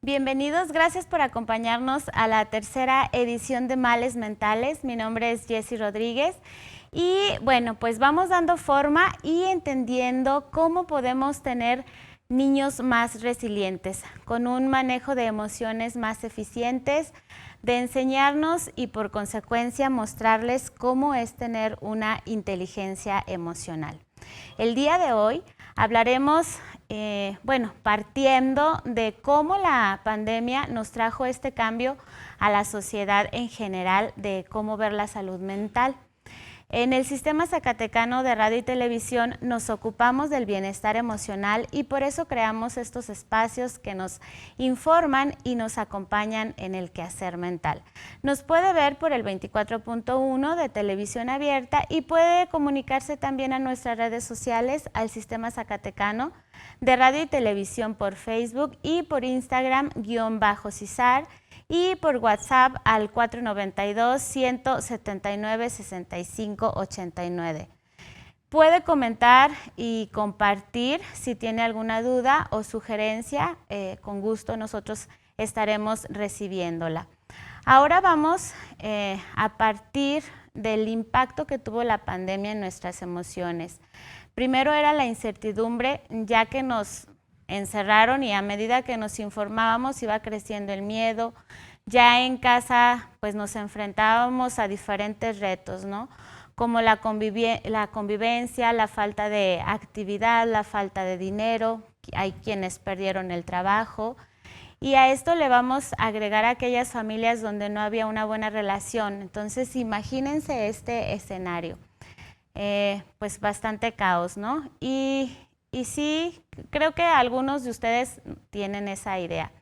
Bienvenidos, gracias por acompañarnos a la tercera edición de Males Mentales. Mi nombre es Jessie Rodríguez y bueno, pues vamos dando forma y entendiendo cómo podemos tener niños más resilientes, con un manejo de emociones más eficientes, de enseñarnos y por consecuencia mostrarles cómo es tener una inteligencia emocional. El día de hoy hablaremos, partiendo de cómo la pandemia nos trajo este cambio a la sociedad en general, de cómo ver la salud mental. En el Sistema Zacatecano de Radio y Televisión nos ocupamos del bienestar emocional y por eso creamos estos espacios que nos informan y nos acompañan en el quehacer mental. Nos puede ver por el 24.1 de Televisión Abierta y puede comunicarse también a nuestras redes sociales, al Sistema Zacatecano de Radio y Televisión por Facebook y por Instagram _CISAR, y por WhatsApp al 492-179-6589. Puede comentar y compartir si tiene alguna duda o sugerencia, con gusto nosotros estaremos recibiéndola. Ahora vamos a partir del impacto que tuvo la pandemia en nuestras emociones. Primero era la incertidumbre, ya que nos encerraron y a medida que nos informábamos iba creciendo el miedo. Ya en casa pues nos enfrentábamos a diferentes retos, ¿no? Como la convivencia, la falta de actividad, la falta de dinero, hay quienes perdieron el trabajo. Y a esto le vamos a agregar a aquellas familias donde no había una buena relación. Entonces imagínense este escenario, pues bastante caos, ¿no? Y sí, creo que algunos de ustedes tienen esa idea.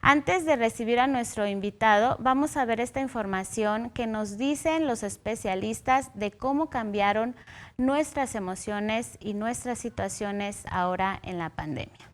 Antes de recibir a nuestro invitado, vamos a ver esta información que nos dicen los especialistas de cómo cambiaron nuestras emociones y nuestras situaciones ahora en la pandemia.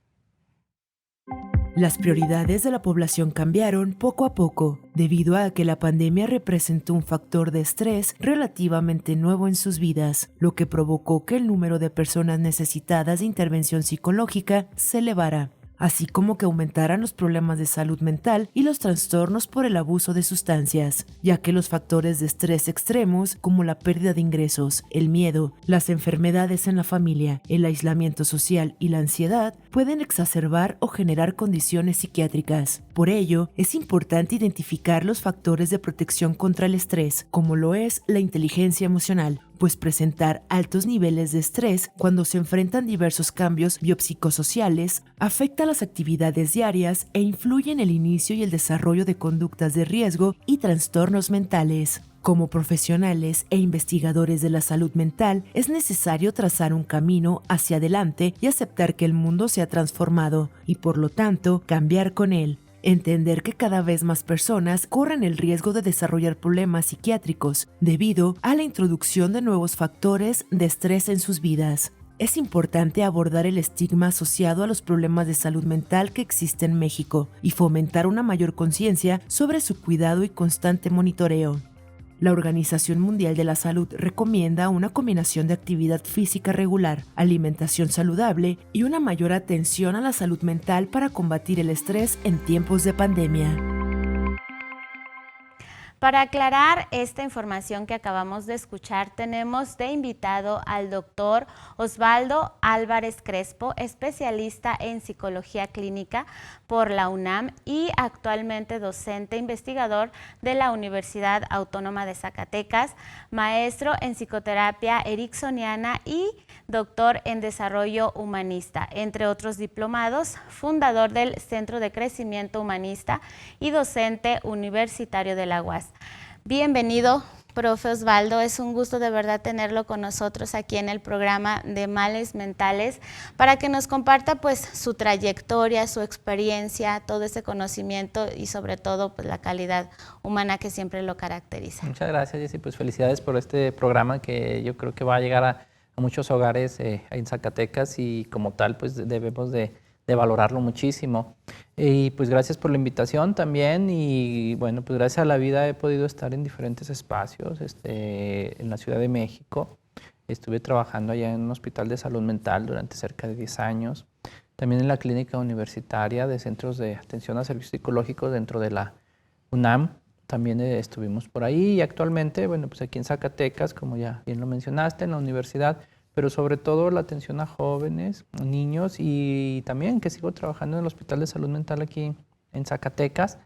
Las prioridades de la población cambiaron poco a poco, debido a que la pandemia representó un factor de estrés relativamente nuevo en sus vidas, lo que provocó que el número de personas necesitadas de intervención psicológica se elevara, así como que aumentaran los problemas de salud mental y los trastornos por el abuso de sustancias, ya que los factores de estrés extremos, como la pérdida de ingresos, el miedo, las enfermedades en la familia, el aislamiento social y la ansiedad, pueden exacerbar o generar condiciones psiquiátricas. Por ello, es importante identificar los factores de protección contra el estrés, como lo es la inteligencia emocional, pues presentar altos niveles de estrés cuando se enfrentan diversos cambios biopsicosociales afecta las actividades diarias e influye en el inicio y el desarrollo de conductas de riesgo y trastornos mentales. Como profesionales e investigadores de la salud mental, es necesario trazar un camino hacia adelante y aceptar que el mundo se ha transformado y, por lo tanto, cambiar con él. Entender que cada vez más personas corren el riesgo de desarrollar problemas psiquiátricos debido a la introducción de nuevos factores de estrés en sus vidas. Es importante abordar el estigma asociado a los problemas de salud mental que existe en México y fomentar una mayor conciencia sobre su cuidado y constante monitoreo. La Organización Mundial de la Salud recomienda una combinación de actividad física regular, alimentación saludable y una mayor atención a la salud mental para combatir el estrés en tiempos de pandemia. Para aclarar esta información que acabamos de escuchar, tenemos de invitado al doctor Osvaldo Álvarez Crespo, especialista en psicología clínica por la UNAM y actualmente docente investigador de la Universidad Autónoma de Zacatecas, maestro en psicoterapia ericksoniana y doctor en desarrollo humanista, entre otros diplomados, fundador del Centro de Crecimiento Humanista y docente universitario de la UAS. Bienvenido, profe Osvaldo, es un gusto de verdad tenerlo con nosotros aquí en el programa de Males Mentales para que nos comparta pues su trayectoria, su experiencia, todo ese conocimiento y sobre todo pues la calidad humana que siempre lo caracteriza. Muchas gracias, Jessie, pues felicidades por este programa que yo creo que va a llegar a muchos hogares en Zacatecas y como tal pues debemos de valorarlo muchísimo. Y pues gracias por la invitación también y bueno, pues gracias a la vida he podido estar en diferentes espacios en la Ciudad de México. Estuve trabajando allá en un hospital de salud mental durante cerca de 10 años. también en la clínica universitaria de centros de atención a servicios psicológicos dentro de la UNAM. También estuvimos por ahí y actualmente, bueno, pues aquí en Zacatecas, como ya bien lo mencionaste, en la universidad, pero sobre todo la atención a jóvenes, niños y también que sigo trabajando en el Hospital de Salud Mental aquí en Zacatecas.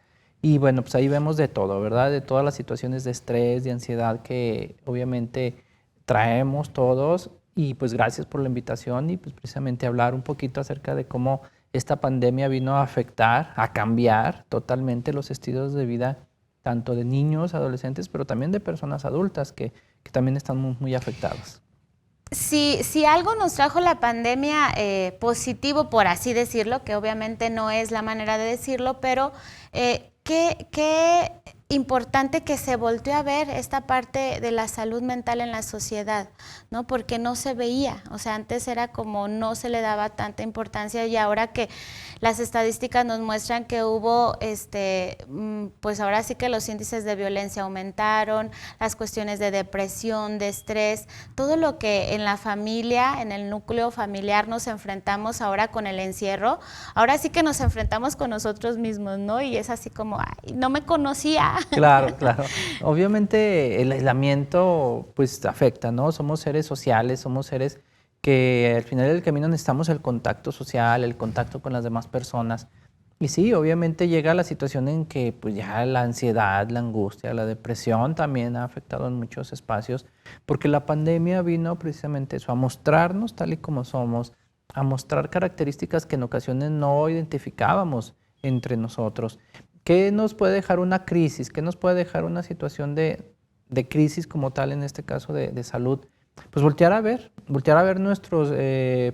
Y bueno, pues ahí vemos de todo, ¿verdad? De todas las situaciones de estrés, de ansiedad que obviamente traemos todos. Y pues gracias por la invitación y pues precisamente hablar un poquito acerca de cómo esta pandemia vino a afectar, a cambiar totalmente los estilos de vida tanto de niños, adolescentes, pero también de personas adultas que también están muy afectadas. Si algo nos trajo la pandemia positivo, por así decirlo, que obviamente no es la manera de decirlo, pero qué importante que se volteó a ver esta parte de la salud mental en la sociedad, ¿no? Porque no se veía, o sea, antes era como no se le daba tanta importancia y ahora que las estadísticas nos muestran que hubo, pues ahora sí que los índices de violencia aumentaron, las cuestiones de depresión, de estrés, todo lo que en la familia, en el núcleo familiar nos enfrentamos ahora con el encierro, ahora sí que nos enfrentamos con nosotros mismos, ¿no? Y es así como, ay, no me conocía. Claro, claro. Obviamente el aislamiento pues afecta, ¿no? Somos seres sociales, somos seres que al final del camino necesitamos el contacto social, el contacto con las demás personas. Y sí, obviamente llega la situación en que pues ya la ansiedad, la angustia, la depresión también ha afectado en muchos espacios, porque la pandemia vino precisamente eso, a mostrarnos tal y como somos, a mostrar características que en ocasiones no identificábamos entre nosotros. ¿Qué nos puede dejar una crisis? ¿Qué nos puede dejar una situación de crisis como tal, en este caso de salud? Pues voltear a ver nuestros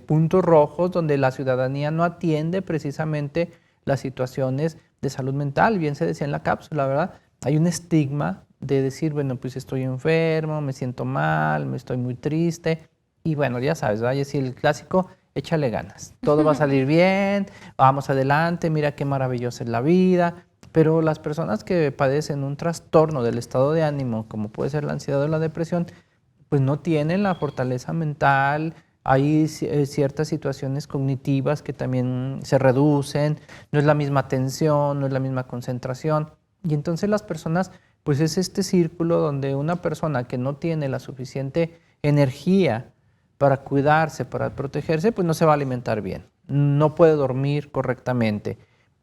puntos rojos donde la ciudadanía no atiende precisamente las situaciones de salud mental. Bien se decía en la cápsula, ¿verdad? Hay un estigma de decir, bueno, pues estoy enfermo, me siento mal, me estoy muy triste. Y bueno, ya sabes, ¿verdad? Y así el clásico, échale ganas. Todo va a salir bien, vamos adelante, mira qué maravillosa es la vida. Pero las personas que padecen un trastorno del estado de ánimo, como puede ser la ansiedad o la depresión, pues no tienen la fortaleza mental, hay ciertas situaciones cognitivas que también se reducen, no es la misma atención, no es la misma concentración. Y entonces las personas, pues es este círculo donde una persona que no tiene la suficiente energía para cuidarse, para protegerse, pues no se va a alimentar bien, no puede dormir correctamente.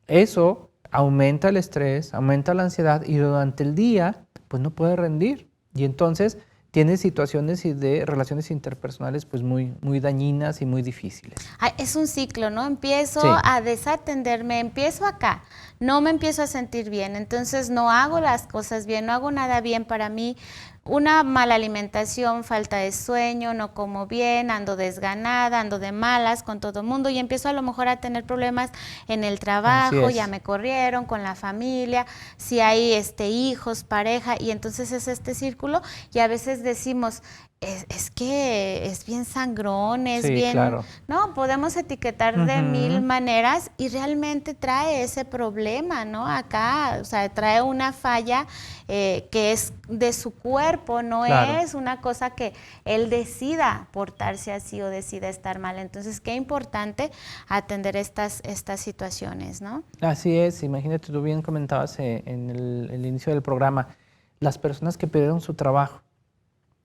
Eso aumenta el estrés, aumenta la ansiedad y durante el día, pues no puede rendir. Y entonces tiene situaciones de relaciones interpersonales pues muy dañinas y muy difíciles. Ay, es un ciclo, ¿no? Empiezo Sí. a desatenderme, empiezo acá, no me empiezo a sentir bien, entonces no hago las cosas bien, no hago nada bien para mí, una mala alimentación, falta de sueño, no como bien, ando desganada, ando de malas con todo el mundo y empiezo a lo mejor a tener problemas en el trabajo, ya me corrieron, con la familia, si hay hijos, pareja, y entonces es este círculo y a veces decimos, es que es bien sangrón, es sí, bien, claro. ¿no? Podemos etiquetar de mil maneras y realmente trae ese problema, ¿no? Acá, o sea, trae una falla que es de su cuerpo, no Claro. es una cosa que él decida portarse así o decida estar mal. Entonces, qué importante atender estas situaciones, ¿no? Así es, imagínate, tú bien comentabas en el inicio del programa, las personas que perdieron su trabajo.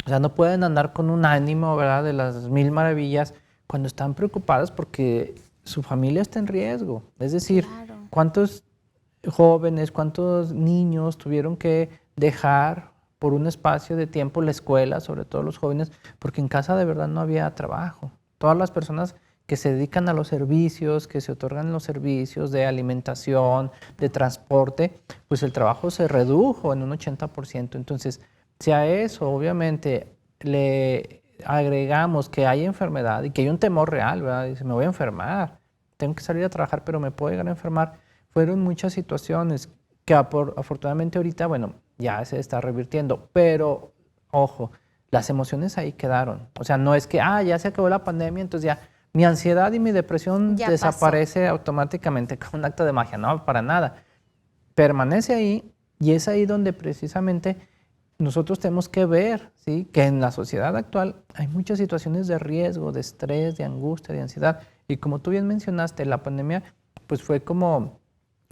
O sea, no pueden andar con un ánimo, ¿verdad?, de las mil maravillas cuando están preocupadas porque su familia está en riesgo. Es decir, Claro. ¿cuántos jóvenes, cuántos niños tuvieron que dejar por un espacio de tiempo la escuela, sobre todo los jóvenes, porque en casa de verdad no había trabajo? Todas las personas que se dedican a los servicios, que se otorgan los servicios de alimentación, de transporte, pues el trabajo se redujo en un 80%. Entonces, si a eso obviamente le agregamos que hay enfermedad y que hay un temor real, ¿verdad? Dice, me voy a enfermar, tengo que salir a trabajar, pero me puedo llegar a enfermar. Fueron muchas situaciones que afortunadamente ahorita, bueno, ya se está revirtiendo, pero ojo, las emociones ahí quedaron. O sea, no es que, ya se acabó la pandemia, entonces ya mi ansiedad y mi depresión Ya desaparece automáticamente con un acto de magia. No, para nada. Permanece ahí y es ahí donde precisamente nosotros tenemos que ver, ¿sí?, que en la sociedad actual hay muchas situaciones de riesgo, de estrés, de angustia, de ansiedad. Y como tú bien mencionaste, la pandemia pues fue como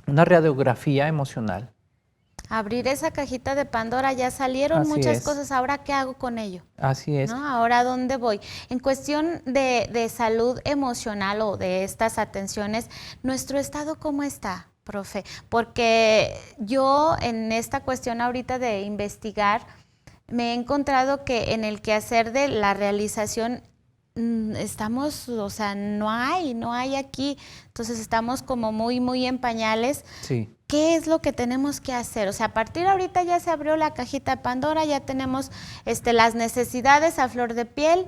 una radiografía emocional. Abrir esa cajita de Pandora, ya salieron muchas cosas, ¿ahora qué hago con ello? Así es. ¿No? ¿Ahora a dónde voy? En cuestión de salud emocional o de estas atenciones, ¿nuestro estado cómo está, profe? Porque yo en esta cuestión ahorita de investigar, me he encontrado que en el quehacer de la realización estamos, o sea, no hay aquí, entonces estamos como muy en pañales. Sí. ¿Qué es lo que tenemos que hacer? O sea, a partir de ahorita ya se abrió la cajita de Pandora, ya tenemos las necesidades a flor de piel.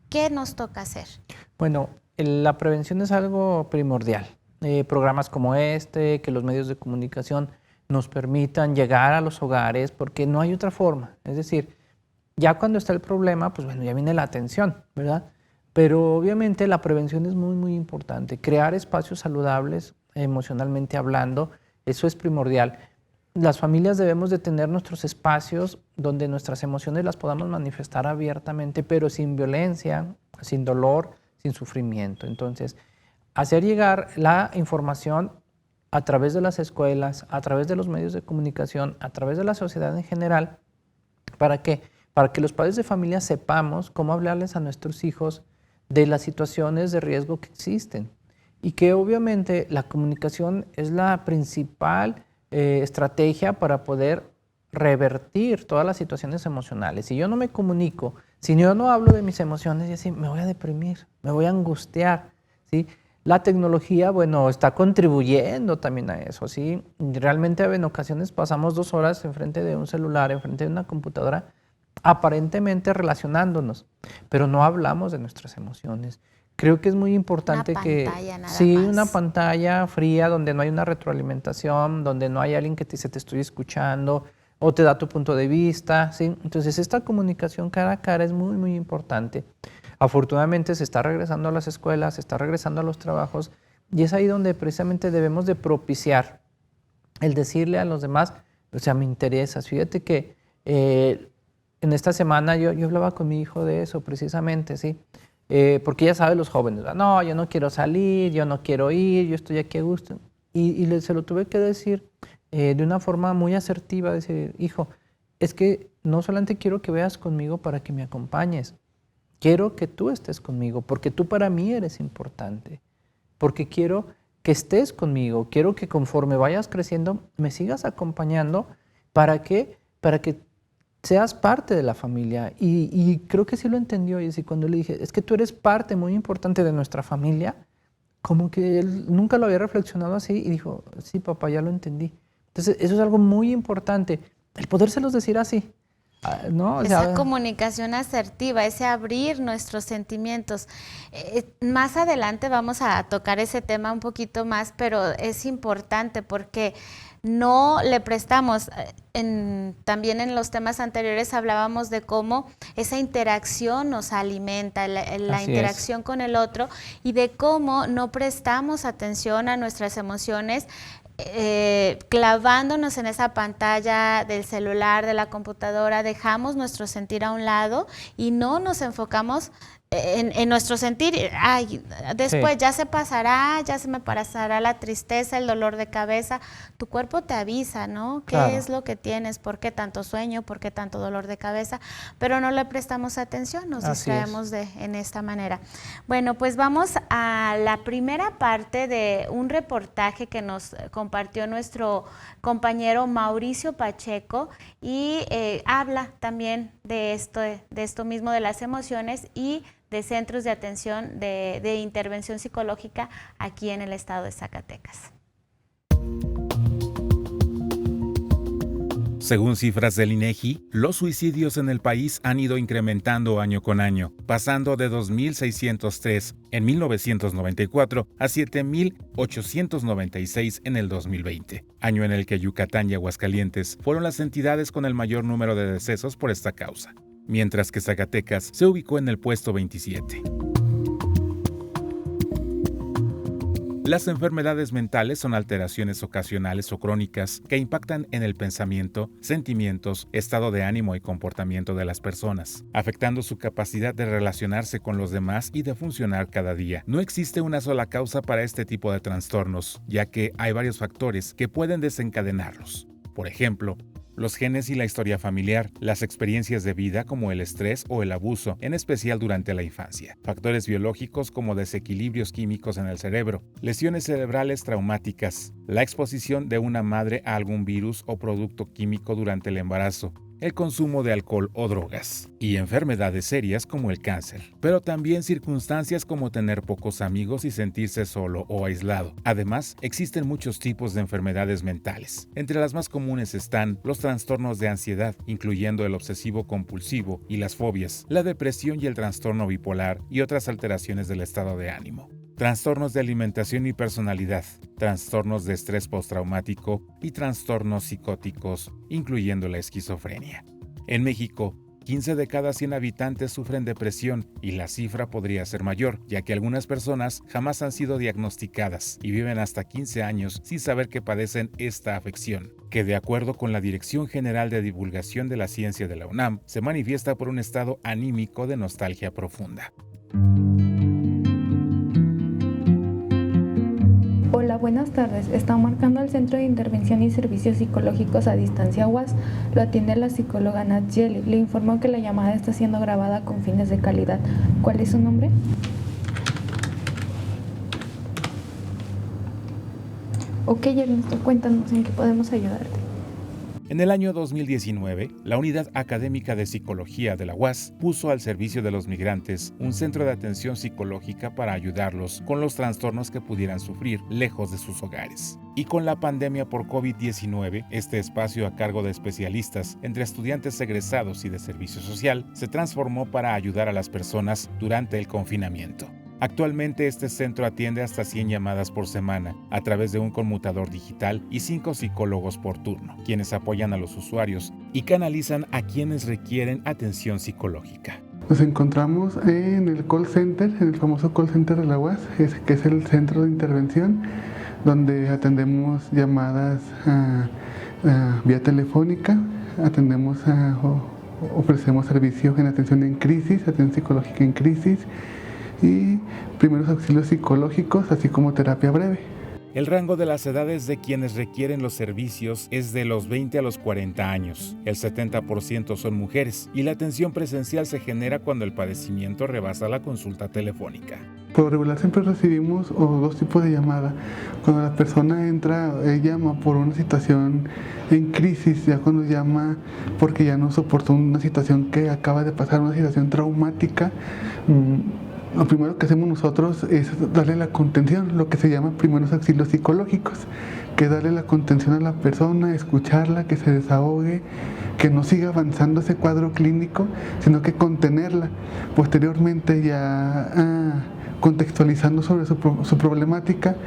¿Qué nos toca hacer? Bueno, la prevención es algo primordial. Programas como que los medios de comunicación nos permitan llegar a los hogares, porque no hay otra forma. Es decir, ya cuando está el problema, pues bueno, ya viene la atención, ¿verdad? Pero obviamente la prevención es muy importante. Crear espacios saludables, emocionalmente hablando, eso es primordial. Las familias debemos de tener nuestros espacios donde nuestras emociones las podamos manifestar abiertamente, pero sin violencia, sin dolor, sin sufrimiento. Entonces, hacer llegar la información a través de las escuelas, a través de los medios de comunicación, a través de la sociedad en general. ¿Para qué? Para que los padres de familia sepamos cómo hablarles a nuestros hijos de las situaciones de riesgo que existen. Y que obviamente la comunicación es la principal estrategia para poder revertir todas las situaciones emocionales. Si yo no me comunico, si yo no hablo de mis emociones, yo sí me voy a deprimir, me voy a angustiar, ¿sí? La tecnología, bueno, está contribuyendo también a eso, ¿sí? Realmente en ocasiones pasamos 2 horas enfrente de un celular, enfrente de una computadora, aparentemente relacionándonos, pero no hablamos de nuestras emociones. Creo que es muy importante una pantalla fría donde no hay una retroalimentación, donde no hay alguien que se te estoy escuchando o te da tu punto de vista, ¿sí? Entonces esta comunicación cara a cara es muy importante. Afortunadamente se está regresando a las escuelas, se está regresando a los trabajos y es ahí donde precisamente debemos de propiciar el decirle a los demás, o sea, me interesas. Fíjate que en esta semana yo hablaba con mi hijo de eso precisamente, ¿sí? Porque ya sabe los jóvenes, no, yo no quiero salir, yo no quiero ir, yo estoy aquí a gusto. Y se lo tuve que decir de una forma muy asertiva, decir, hijo, es que no solamente quiero que veas conmigo para que me acompañes, quiero que tú estés conmigo, porque tú para mí eres importante, porque quiero que estés conmigo, quiero que conforme vayas creciendo me sigas acompañando, ¿para qué? Para que seas parte de la familia. Y creo que sí lo entendió. Y así cuando le dije, es que tú eres parte muy importante de nuestra familia, como que él nunca lo había reflexionado así y dijo, sí, papá, ya lo entendí. Entonces, eso es algo muy importante, el podérselos decir así. ¿No? Esa comunicación asertiva, ese abrir nuestros sentimientos. Más adelante vamos a tocar ese tema un poquito más, pero es importante porque no le prestamos, también en los temas anteriores hablábamos de cómo esa interacción nos alimenta, la interacción con el otro, y de cómo no prestamos atención a nuestras emociones, clavándonos en esa pantalla del celular, de la computadora, dejamos nuestro sentir a un lado y no nos enfocamos en nuestro sentir. Ay, después ya se pasará, ya se me pasará la tristeza, el dolor de cabeza. Tu cuerpo te avisa, ¿no? ¿Qué es lo que tienes? ¿Por qué tanto sueño? ¿Por qué tanto dolor de cabeza? Pero no le prestamos atención, nos distraemos en esta manera. Bueno, pues vamos a la primera parte de un reportaje que nos compartió nuestro compañero Mauricio Pacheco y habla también de esto mismo, de las emociones y de centros de atención de intervención psicológica aquí en el estado de Zacatecas. Según cifras del INEGI, los suicidios en el país han ido incrementando año con año, pasando de 2.603 en 1994 a 7.896 en el 2020, año en el que Yucatán y Aguascalientes fueron las entidades con el mayor número de decesos por esta causa, mientras que Zacatecas se ubicó en el puesto 27. Las enfermedades mentales son alteraciones ocasionales o crónicas que impactan en el pensamiento, sentimientos, estado de ánimo y comportamiento de las personas, afectando su capacidad de relacionarse con los demás y de funcionar cada día. No existe una sola causa para este tipo de trastornos, ya que hay varios factores que pueden desencadenarlos. Por ejemplo, los genes y la historia familiar, las experiencias de vida como el estrés o el abuso, en especial durante la infancia, factores biológicos como desequilibrios químicos en el cerebro, lesiones cerebrales traumáticas, la exposición de una madre a algún virus o producto químico durante el embarazo, el consumo de alcohol o drogas, y enfermedades serias como el cáncer, pero también circunstancias como tener pocos amigos y sentirse solo o aislado. Además, existen muchos tipos de enfermedades mentales. Entre las más comunes están los trastornos de ansiedad, incluyendo el obsesivo-compulsivo y las fobias, la depresión y el trastorno bipolar y otras alteraciones del estado de ánimo. Trastornos de alimentación y personalidad, trastornos de estrés postraumático y trastornos psicóticos, incluyendo la esquizofrenia. En México, 15 de cada 100 habitantes sufren depresión y la cifra podría ser mayor, ya que algunas personas jamás han sido diagnosticadas y viven hasta 15 años sin saber que padecen esta afección, que de acuerdo con la Dirección General de Divulgación de la Ciencia de la UNAM, se manifiesta por un estado anímico de nostalgia profunda. Hola, buenas tardes. Está marcando el Centro de Intervención y Servicios Psicológicos a Distancia UAS. Lo atiende la psicóloga Nat Yeli. Le informo que la llamada está siendo grabada con fines de calidad. ¿Cuál es su nombre? Ok, Ernesto, cuéntanos en qué podemos ayudarte. En el año 2019, la Unidad Académica de Psicología de la UAS puso al servicio de los migrantes un centro de atención psicológica para ayudarlos con los trastornos que pudieran sufrir lejos de sus hogares. Y con la pandemia por COVID-19, este espacio a cargo de especialistas entre estudiantes egresados y de servicio social se transformó para ayudar a las personas durante el confinamiento. Actualmente este centro atiende hasta 100 llamadas por semana a través de un conmutador digital y 5 psicólogos por turno, quienes apoyan a los usuarios y canalizan a quienes requieren atención psicológica. Nos encontramos en el call center, en el famoso call center de la UAS, que es el centro de intervención, donde atendemos llamadas vía telefónica, ofrecemos servicios en atención en crisis, atención psicológica en crisis, y primeros auxilios psicológicos, así como terapia breve. El rango de las edades de quienes requieren los servicios es de los 20 a los 40 años. El 70% son mujeres y la atención presencial se genera cuando el padecimiento rebasa la consulta telefónica. Por regular siempre recibimos dos tipos de llamada. Cuando la persona llama por una situación en crisis, ya cuando llama porque ya no soportó una situación que acaba de pasar, una situación traumática, lo primero que hacemos nosotros es darle la contención, lo que se llama primeros auxilios psicológicos, que es darle la contención a la persona, escucharla, que se desahogue, que no siga avanzando ese cuadro clínico, sino que contenerla. Posteriormente, ya contextualizando sobre su problemática,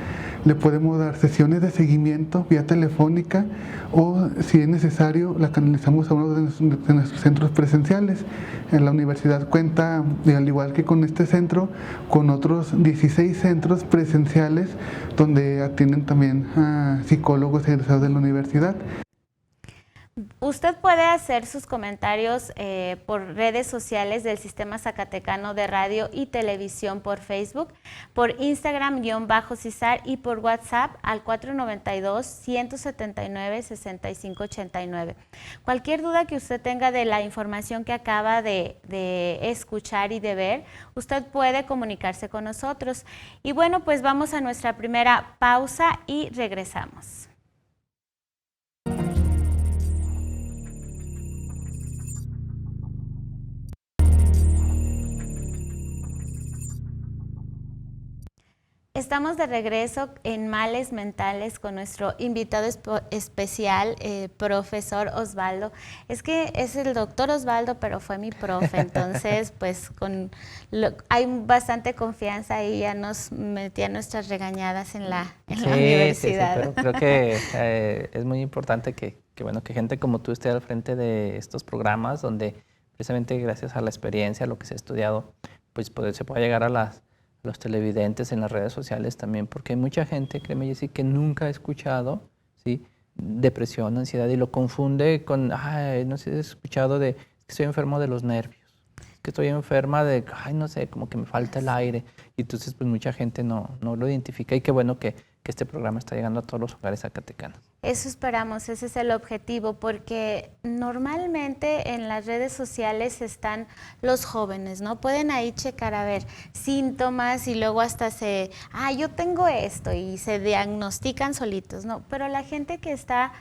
le podemos dar sesiones de seguimiento vía telefónica o, si es necesario, la canalizamos a uno de nuestros centros presenciales. En la universidad cuenta, al igual que con este centro, con otros 16 centros presenciales donde atienden también a psicólogos egresados de la universidad. Usted puede hacer sus comentarios por redes sociales del Sistema Zacatecano de Radio y Televisión, por Facebook, por Instagram-CISAR y por WhatsApp al 492-179-6589. Cualquier duda que usted tenga de la información que acaba de escuchar y de ver, usted puede comunicarse con nosotros. Y bueno, pues vamos a nuestra primera pausa y regresamos. Estamos de regreso en Males Mentales con nuestro invitado especial, profesor Osvaldo. Es que es el doctor Osvaldo, pero fue mi profe, entonces pues hay bastante confianza y ya nos metía nuestras regañadas en la universidad. Sí, pero creo que es muy importante que gente como tú esté al frente de estos programas donde precisamente gracias a la experiencia, a lo que se ha estudiado, pues se pueda llegar a los televidentes en las redes sociales también, porque hay mucha gente, créeme, Jessy, que nunca ha escuchado, ¿sí?, depresión, ansiedad, y lo confunde con, ay, no sé si has escuchado de que estoy enfermo de los nervios, que estoy enferma de, ay, no sé, como que me falta el aire. Y entonces, pues mucha gente no lo identifica, y qué bueno que este programa está llegando a todos los hogares zacatecanos. Eso esperamos, ese es el objetivo, porque normalmente en las redes sociales están los jóvenes, ¿no? Pueden ahí checar, a ver, síntomas, y luego hasta yo tengo esto, y se diagnostican solitos, ¿no? Pero la gente que está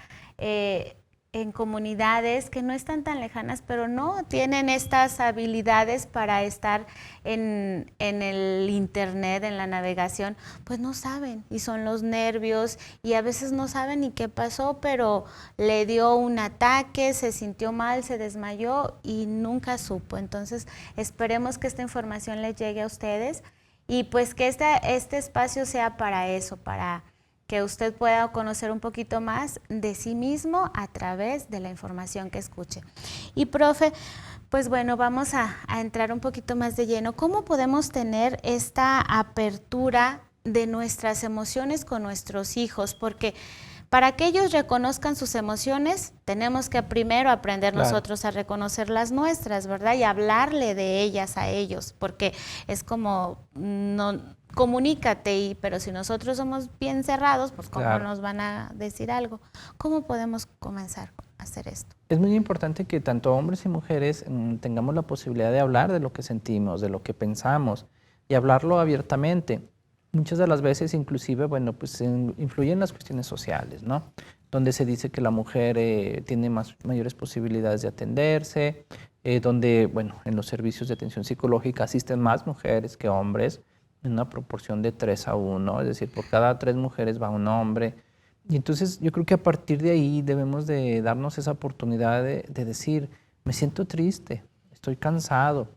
en comunidades que no están tan lejanas, pero no tienen estas habilidades para estar en el internet, en la navegación, pues no saben, y son los nervios, y a veces no saben ni qué pasó, pero le dio un ataque, se sintió mal, se desmayó y nunca supo. Entonces esperemos que esta información les llegue a ustedes, y pues que este espacio sea para eso, para que usted pueda conocer un poquito más de sí mismo a través de la información que escuche. Y profe, pues bueno, vamos a entrar un poquito más de lleno. ¿Cómo podemos tener esta apertura de nuestras emociones con nuestros hijos? Porque para que ellos reconozcan sus emociones, tenemos que primero aprender nosotros a reconocer las nuestras, ¿verdad? Y hablarle de ellas a ellos, porque es como, comunícate, pero si nosotros somos bien cerrados, pues ¿cómo nos van a decir algo? ¿Cómo podemos comenzar a hacer esto? Es muy importante que tanto hombres y mujeres tengamos la posibilidad de hablar de lo que sentimos, de lo que pensamos, y hablarlo abiertamente. Muchas de las veces, inclusive, bueno, pues influyen las cuestiones sociales, ¿no? Donde se dice que la mujer tiene mayores posibilidades de atenderse, donde, bueno, en los servicios de atención psicológica asisten más mujeres que hombres, en una proporción de 3-1, es decir, por cada 3 mujeres va un hombre. Y entonces yo creo que a partir de ahí debemos de darnos esa oportunidad de decir, me siento triste, estoy cansada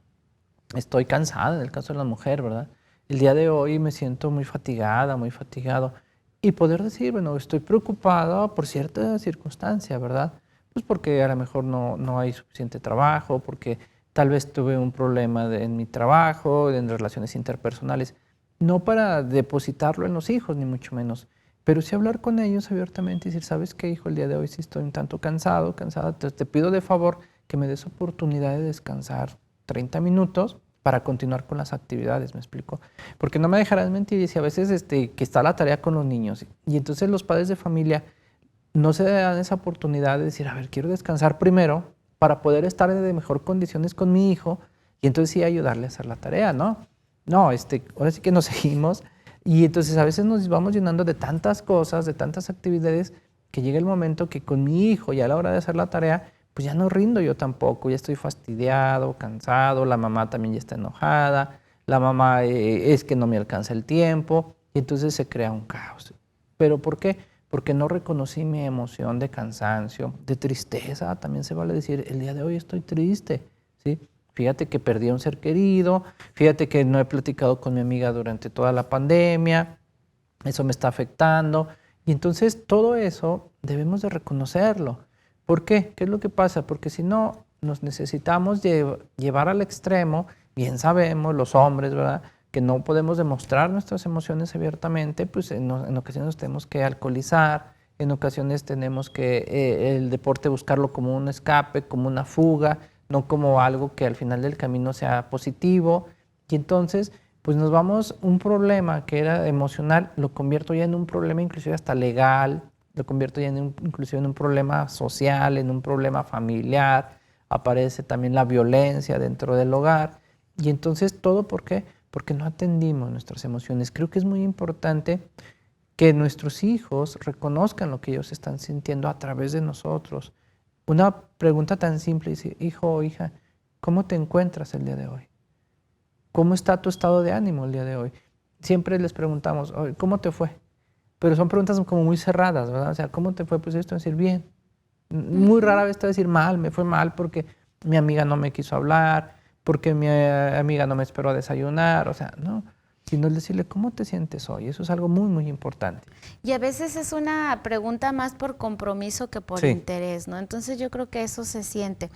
en el caso de la mujer, ¿verdad? El día de hoy me siento muy fatigada, muy fatigado. Y poder decir, bueno, estoy preocupada por cierta circunstancia, ¿verdad? Pues porque a lo mejor no hay suficiente trabajo, porque tal vez tuve un problema en mi trabajo, en relaciones interpersonales. No para depositarlo en los hijos, ni mucho menos, pero sí hablar con ellos abiertamente y decir, ¿sabes qué, hijo? El día de hoy sí estoy un tanto cansada. Te pido de favor que me des oportunidad de descansar 30 minutos para continuar con las actividades, ¿me explico? Porque no me dejarás mentir, y si a veces que está la tarea con los niños, y entonces los padres de familia no se dan esa oportunidad de decir, a ver, quiero descansar primero para poder estar de mejor condiciones con mi hijo, y entonces sí ayudarle a hacer la tarea, ¿no? No, ahora sí que nos seguimos, y entonces a veces nos vamos llenando de tantas cosas, de tantas actividades, que llega el momento que con mi hijo, ya a la hora de hacer la tarea, pues ya no rindo yo tampoco, ya estoy fastidiado, cansado, la mamá también ya está enojada, la mamá es que no me alcanza el tiempo, y entonces se crea un caos. ¿Pero por qué? Porque no reconocí mi emoción de cansancio, de tristeza. También se vale decir, el día de hoy estoy triste, ¿sí? Fíjate que perdí a un ser querido, fíjate que no he platicado con mi amiga durante toda la pandemia, eso me está afectando. Y entonces todo eso debemos de reconocerlo. ¿Por qué? ¿Qué es lo que pasa? Porque si no, nos necesitamos llevar al extremo, bien sabemos los hombres, ¿verdad?, que no podemos demostrar nuestras emociones abiertamente, pues en ocasiones nos tenemos que alcoholizar, en ocasiones tenemos que el deporte buscarlo como un escape, como una fuga, no como algo que al final del camino sea positivo. Y entonces, pues nos vamos, un problema que era emocional, lo convierto ya en un problema inclusive hasta legal, lo convierto ya inclusive en un problema social, en un problema familiar, aparece también la violencia dentro del hogar. Y entonces, ¿todo por qué? Porque no atendimos nuestras emociones. Creo que es muy importante que nuestros hijos reconozcan lo que ellos están sintiendo a través de nosotros. Una pregunta tan simple, dice, hijo o hija, ¿cómo te encuentras el día de hoy? ¿Cómo está tu estado de ánimo el día de hoy? Siempre les preguntamos, ¿cómo te fue? Pero son preguntas como muy cerradas, ¿verdad? O sea, ¿cómo te fue? Pues esto es decir, bien. Muy rara vez te va a decir mal, me fue mal porque mi amiga no me quiso hablar, porque mi amiga no me esperó a desayunar, o sea, no. sino el decirle, ¿cómo te sientes hoy? Eso es algo muy, muy importante. Y a veces es una pregunta más por compromiso que por interés, ¿no? Entonces yo creo que eso se siente.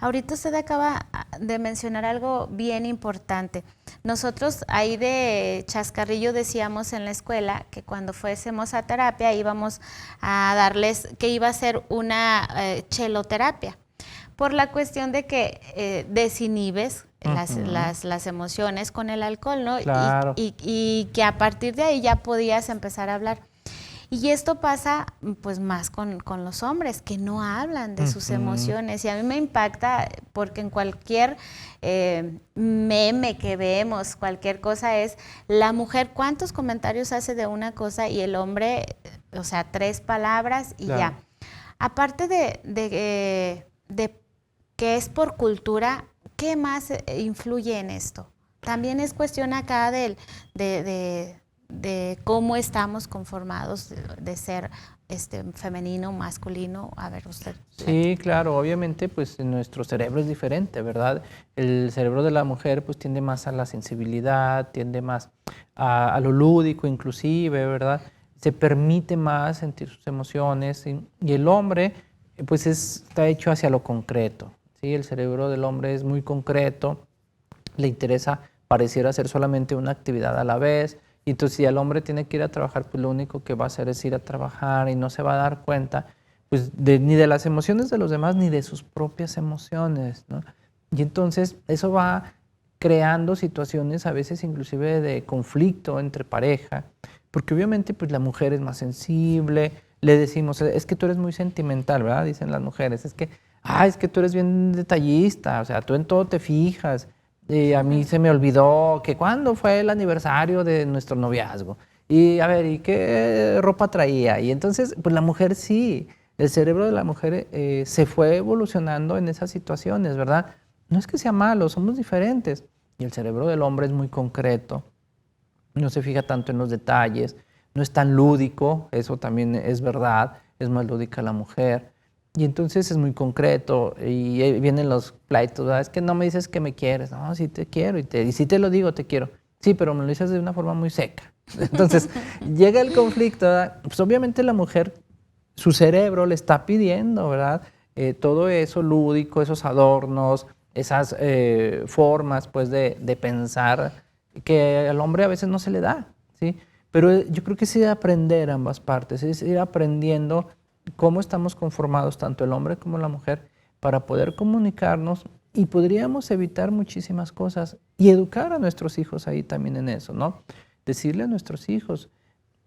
Ahorita usted acaba de mencionar algo bien importante. Nosotros ahí de chascarrillo decíamos en la escuela que cuando fuésemos a terapia íbamos a darles, que iba a ser una cheloterapia, por la cuestión de que desinhibes las emociones con el alcohol, ¿no? Claro. Y que a partir de ahí ya podías empezar a hablar. Y esto pasa pues más con los hombres, que no hablan de sus emociones. Y a mí me impacta porque en cualquier meme que vemos, cualquier cosa es, la mujer, ¿cuántos comentarios hace de una cosa? Y el hombre, o sea, 3 palabras y ya. Aparte de que es por cultura, ¿qué más influye en esto? También es cuestión acá de cómo estamos conformados, de ser femenino, masculino. A ver, usted. Sí, claro, obviamente pues nuestro cerebro es diferente, ¿verdad? El cerebro de la mujer pues tiende más a la sensibilidad, tiende más a lo lúdico inclusive, ¿verdad? Se permite más sentir sus emociones y el hombre pues está hecho hacia lo concreto, ¿sí? El cerebro del hombre es muy concreto, le interesa, pareciera ser solamente una actividad a la vez. Y entonces si el hombre tiene que ir a trabajar, pues lo único que va a hacer es ir a trabajar y no se va a dar cuenta pues, ni de las emociones de los demás ni de sus propias emociones, ¿no? Y entonces eso va creando situaciones a veces inclusive de conflicto entre pareja, porque obviamente pues la mujer es más sensible, le decimos, es que tú eres muy sentimental, ¿verdad? Dicen las mujeres, es que tú eres bien detallista, o sea, tú en todo te fijas. A mí se me olvidó que cuándo fue el aniversario de nuestro noviazgo. Y a ver, ¿y qué ropa traía? Y entonces, pues la mujer sí, el cerebro de la mujer se fue evolucionando en esas situaciones, ¿verdad? No es que sea malo, somos diferentes. Y el cerebro del hombre es muy concreto, no se fija tanto en los detalles, no es tan lúdico, eso también es verdad, es más lúdica la mujer. Y entonces es muy concreto y vienen los pleitos, ¿verdad? Es que no me dices que me quieres. No, sí te quiero y sí te lo digo, te quiero. Sí, pero me lo dices de una forma muy seca. Entonces llega el conflicto, ¿verdad? Pues obviamente la mujer, su cerebro le está pidiendo, ¿verdad? Todo eso lúdico, esos adornos, esas formas pues de pensar que al hombre a veces no se le da, ¿sí? Pero yo creo que es ir a aprender ambas partes, es ir aprendiendo cómo estamos conformados tanto el hombre como la mujer para poder comunicarnos y podríamos evitar muchísimas cosas y educar a nuestros hijos ahí también en eso, ¿no? Decirle a nuestros hijos,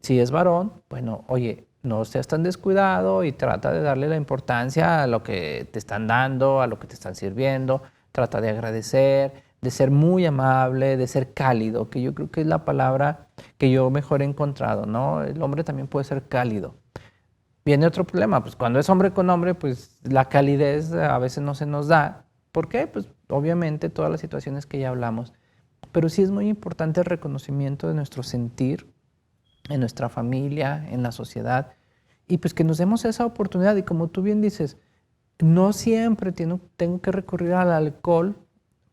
si es varón, bueno, oye, no seas tan descuidado y trata de darle la importancia a lo que te están dando, a lo que te están sirviendo, trata de agradecer, de ser muy amable, de ser cálido, que yo creo que es la palabra que yo mejor he encontrado, ¿no? El hombre también puede ser cálido. Viene otro problema, pues cuando es hombre con hombre, pues la calidez a veces no se nos da. ¿Por qué? Pues obviamente todas las situaciones que ya hablamos. Pero sí es muy importante el reconocimiento de nuestro sentir en nuestra familia, en la sociedad, y pues que nos demos esa oportunidad. Y como tú bien dices, no siempre tengo que recurrir al alcohol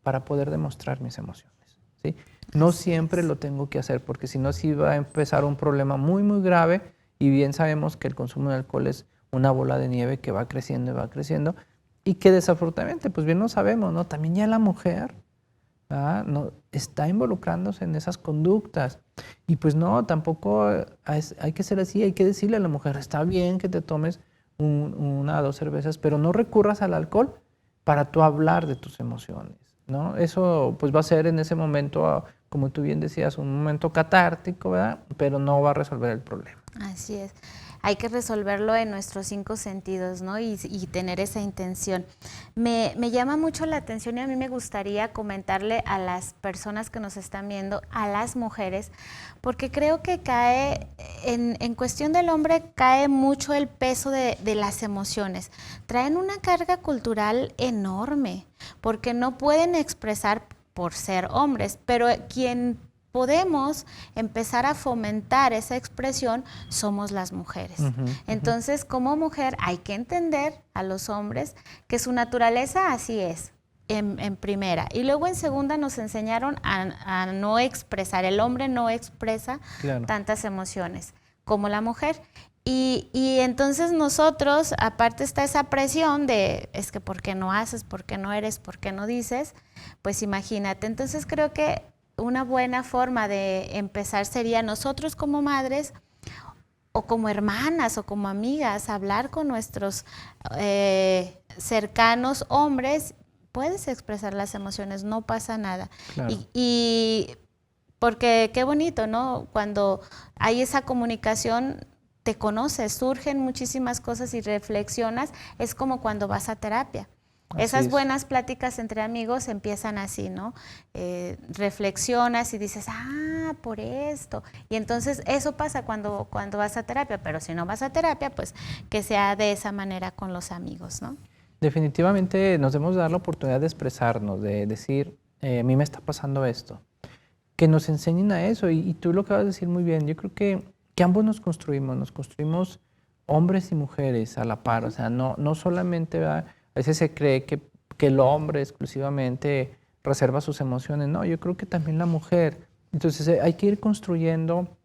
para poder demostrar mis emociones, ¿sí? No siempre lo tengo que hacer, porque si no, sí va a empezar un problema muy, muy grave. Y bien sabemos que el consumo de alcohol es una bola de nieve que va creciendo y va creciendo y que desafortunadamente, pues bien lo sabemos, ¿no? También ya la mujer, ¿verdad? No, está involucrándose en esas conductas y pues no, tampoco hay que ser así, hay que decirle a la mujer, está bien que te tomes 1 o 2 cervezas, pero no recurras al alcohol para tú hablar de tus emociones, ¿no? Eso pues va a ser en ese momento, como tú bien decías, un momento catártico, ¿verdad? Pero no va a resolver el problema. Así es. Hay que resolverlo en nuestros 5 sentidos, ¿no? Y tener esa intención. Me llama mucho la atención y a mí me gustaría comentarle a las personas que nos están viendo, a las mujeres, porque creo que cae, en cuestión del hombre, cae mucho el peso de las emociones. Traen una carga cultural enorme, porque no pueden expresar por ser hombres, pero quien podemos empezar a fomentar esa expresión somos las mujeres. Entonces, como mujer hay que entender a los hombres que su naturaleza así es, en primera. Y luego en segunda nos enseñaron a no expresar. El hombre no expresa tantas emociones como la mujer. Y entonces nosotros, aparte está esa presión de, es que ¿por qué no haces? ¿Por qué no eres? ¿Por qué no dices? Pues imagínate. Entonces creo que una buena forma de empezar sería nosotros como madres o como hermanas o como amigas, hablar con nuestros cercanos hombres. Puedes expresar las emociones, no pasa nada. Claro. Y porque qué bonito, ¿no? Cuando hay esa comunicación, te conoces, surgen muchísimas cosas y reflexionas. Es como cuando vas a terapia. Esas buenas pláticas entre amigos empiezan así, ¿no? Reflexionas y dices, ah, por esto. Y entonces eso pasa cuando vas a terapia, pero si no vas a terapia, pues que sea de esa manera con los amigos, ¿no? Definitivamente nos debemos dar la oportunidad de expresarnos, de decir, a mí me está pasando esto. Que nos enseñen a eso. Y tú lo acabas de decir muy bien. Yo creo que ambos nos construimos hombres y mujeres a la par. O sea, no solamente, ¿verdad? A veces se cree que el hombre exclusivamente reserva sus emociones. No, yo creo que también la mujer. Entonces hay que ir construyendo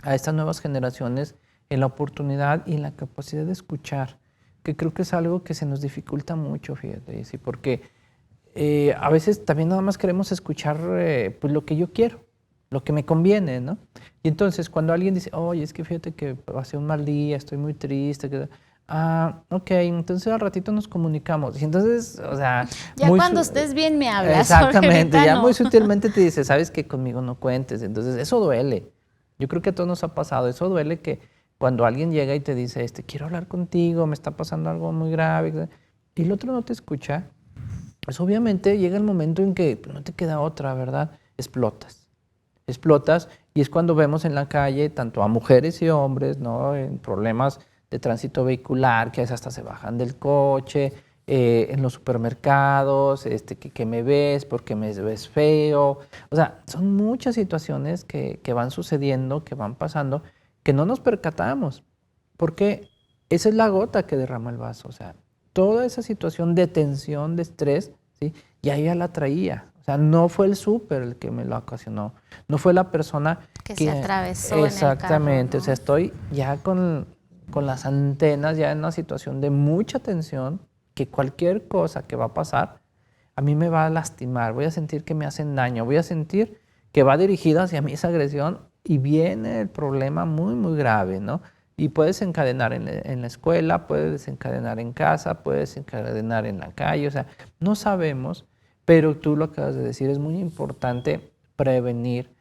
a estas nuevas generaciones en la oportunidad y en la capacidad de escuchar, que creo que es algo que se nos dificulta mucho, fíjate, ¿sí? Porque a veces también nada más queremos escuchar pues lo que yo quiero, lo que me conviene, ¿no? Y entonces cuando alguien dice, oye, es que fíjate que pasé un mal día, estoy muy triste, ok, entonces al ratito nos comunicamos. Y entonces, o sea... Ya cuando estés bien me hablas. Exactamente, ya no. muy sutilmente te dice, sabes que conmigo no cuentes. Entonces eso duele. Yo creo que a todos nos ha pasado, eso duele que cuando alguien llega y te dice, quiero hablar contigo, me está pasando algo muy grave, y el otro no te escucha, pues obviamente llega el momento en que no te queda otra, ¿verdad? Explotas y es cuando vemos en la calle tanto a mujeres y hombres, ¿no? En problemas de tránsito vehicular, que a veces hasta se bajan del coche, en los supermercados, que me ves porque me ves feo. O sea, son muchas situaciones que van sucediendo, que van pasando, que no nos percatamos, porque esa es la gota que derrama el vaso. O sea, toda esa situación de tensión, de estrés, ¿sí? Ya ella la traía. O sea, no fue el súper el que me lo ocasionó, no fue la persona que se atravesó exactamente, en el carro, ¿no? O sea, estoy ya con las antenas ya en una situación de mucha tensión, que cualquier cosa que va a pasar, a mí me va a lastimar, voy a sentir que me hacen daño, voy a sentir que va dirigida hacia mí esa agresión y viene el problema muy, muy grave, ¿no? Y puede desencadenar en la escuela, puede desencadenar en casa, puede desencadenar en la calle, o sea, no sabemos, pero tú lo acabas de decir, es muy importante prevenir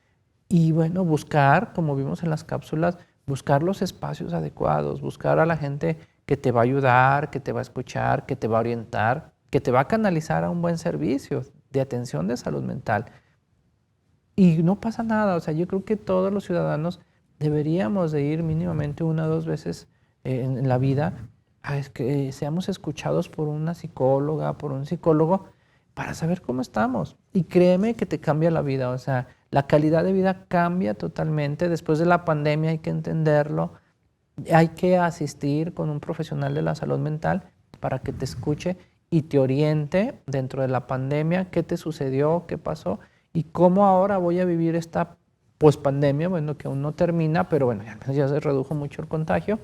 y, bueno, buscar, como vimos en las cápsulas, buscar los espacios adecuados, buscar a la gente que te va a ayudar, que te va a escuchar, que te va a orientar, que te va a canalizar a un buen servicio de atención de salud mental. Y no pasa nada, o sea, yo creo que todos los ciudadanos deberíamos de ir mínimamente 1 o 2 veces en la vida a que seamos escuchados por una psicóloga, por un psicólogo, para saber cómo estamos. Y créeme que te cambia la vida, o sea, la calidad de vida cambia totalmente. Después de la pandemia hay que entenderlo, hay que asistir con un profesional de la salud mental para que te escuche y te oriente dentro de la pandemia, qué te sucedió, qué pasó y cómo ahora voy a vivir esta pospandemia, bueno, que aún no termina, pero bueno, ya se redujo mucho el contagio,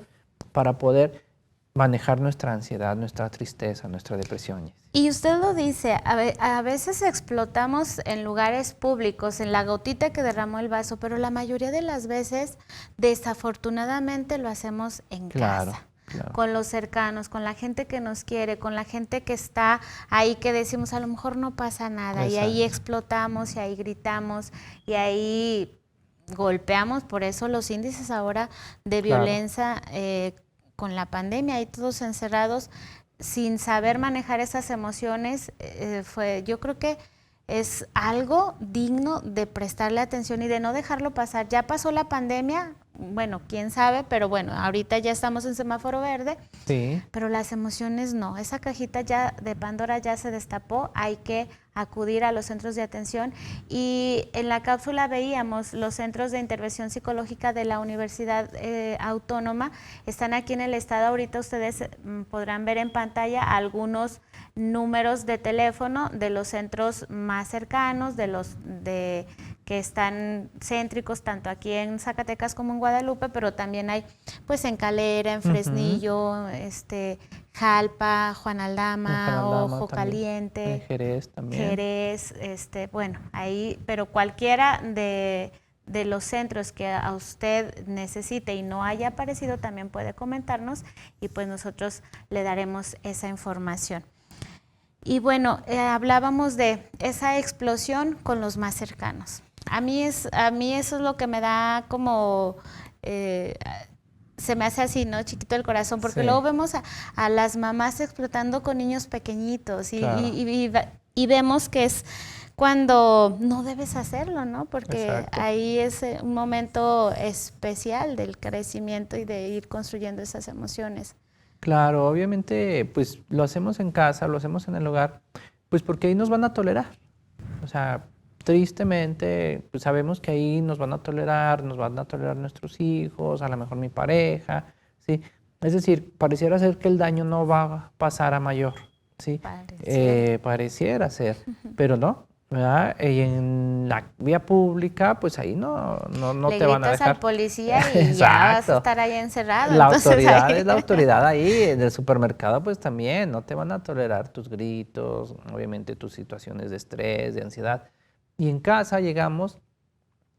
para poder manejar nuestra ansiedad, nuestra tristeza, nuestra depresión. Y usted lo dice, a veces explotamos en lugares públicos, en la gotita que derramó el vaso, pero la mayoría de las veces, desafortunadamente, lo hacemos en casa. Claro. Con los cercanos, con la gente que nos quiere, con la gente que está ahí, que decimos a lo mejor no pasa nada. Exacto. Y ahí explotamos y ahí gritamos y ahí golpeamos. Por eso los índices ahora de violencia con la pandemia, ahí todos encerrados sin saber manejar esas emociones, yo creo que es algo digno de prestarle atención y de no dejarlo pasar. Ya pasó la pandemia, bueno, quién sabe, pero bueno, ahorita ya estamos en semáforo verde, Sí. pero las emociones no. Esa cajita ya de Pandora ya se destapó, hay que acudir a los centros de atención y en la cápsula veíamos los centros de intervención psicológica de la Universidad Autónoma, están aquí en el estado, ahorita ustedes podrán ver en pantalla algunos números de teléfono de los centros más cercanos, de los que están céntricos tanto aquí en Zacatecas como en Guadalupe, pero también hay pues en Calera, en Fresnillo, Jalpa, Juan Aldama, Ojo Caliente, en Jerez también. Jerez, bueno, ahí, pero cualquiera de los centros que a usted necesite y no haya aparecido también puede comentarnos y pues nosotros le daremos esa información. Y bueno, hablábamos de esa explosión con los más cercanos. A mí eso es lo que me da como, se me hace así, ¿no? Chiquito el corazón, porque luego vemos a las mamás explotando con niños pequeñitos y vemos que es cuando no debes hacerlo, ¿no? Porque ahí es un momento especial del crecimiento y de ir construyendo esas emociones. Claro, obviamente, pues lo hacemos en casa, lo hacemos en el hogar, pues porque ahí nos van a tolerar. O sea, tristemente, pues sabemos que ahí nos van a tolerar nuestros hijos, a lo mejor mi pareja, ¿sí? Es decir, pareciera ser que el daño no va a pasar a mayor, ¿sí? Pareciera ser, pero no, ¿verdad? Y en la vía pública, pues ahí no te van a dejar. Le gritas al policía y ya vas a estar ahí encerrado. La autoridad es la autoridad ahí. En el supermercado, pues también no te van a tolerar tus gritos, obviamente tus situaciones de estrés, de ansiedad. Y en casa llegamos